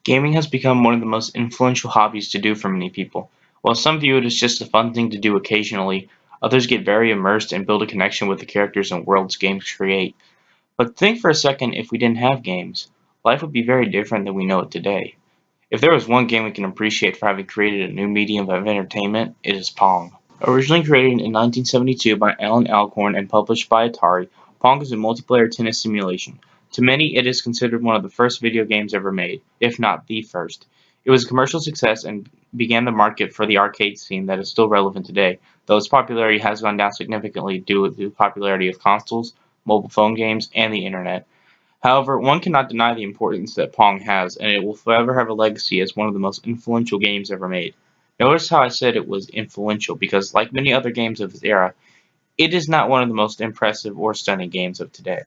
Gaming has become one of the most influential hobbies to do for many people. While some view it as just a fun thing to do occasionally, others get very immersed and build a connection with the characters and worlds games create. But think for a second, if we didn't have games, life would be very different than we know it today. If there was one game we can appreciate for having created a new medium of entertainment, it is Pong. Originally created in 1972 by Alan Alcorn and published by Atari, Pong is a multiplayer tennis simulation. To many, it is considered one of the first video games ever made, if not the first. It was a commercial success and began the market for the arcade scene that is still relevant today, though its popularity has gone down significantly due to the popularity of consoles, mobile phone games, and the internet. However, one cannot deny the importance that Pong has, and it will forever have a legacy as one of the most influential games ever made. Notice how I said it was influential, because like many other games of its era, it is not one of the most impressive or stunning games of today.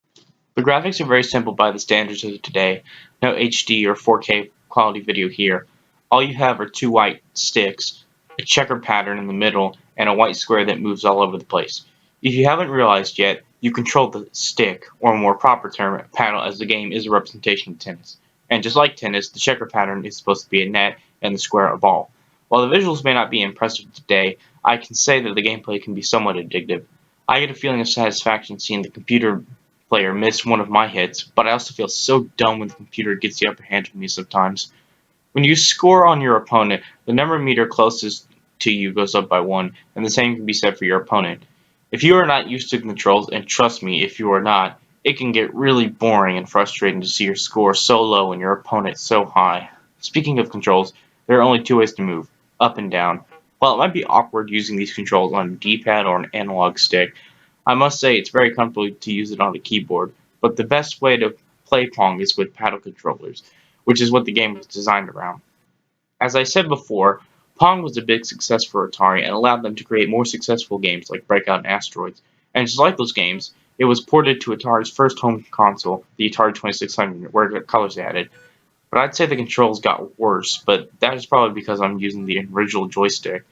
The graphics are very simple by the standards of today, no HD or 4K quality video here. All you have are two white sticks, a checker pattern in the middle, and a white square that moves all over the place. If you haven't realized yet, you control the stick, or a more proper term, paddle, as the game is a representation of tennis. And just like tennis, the checker pattern is supposed to be a net and the square a ball. While the visuals may not be impressive today, I can say that the gameplay can be somewhat addictive. I get a feeling of satisfaction seeing the computer player miss one of my hits, but I also feel so dumb when the computer gets the upper hand of me sometimes. When you score on your opponent, the number meter closest to you goes up by 1, and the same can be said for your opponent. If you are not used to controls, and trust me, if you are not, it can get really boring and frustrating to see your score so low and your opponent so high. Speaking of controls, there are only two ways to move, up and down. While it might be awkward using these controls on a D-pad or an analog stick, I must say it's very comfortable to use it on a keyboard, but the best way to play Pong is with paddle controllers, which is what the game was designed around. As I said before, Pong was a big success for Atari and allowed them to create more successful games like Breakout and Asteroids. And just like those games, it was ported to Atari's first home console, the Atari 2600, where it got colors added. But I'd say the controls got worse, but that is probably because I'm using the original joystick.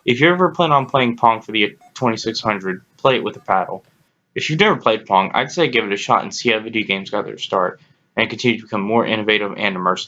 If you ever plan on playing Pong for the 2600, play it with a paddle. If you've never played Pong, I'd say give it a shot and see how video games got their start, and continue to become more innovative and immersive.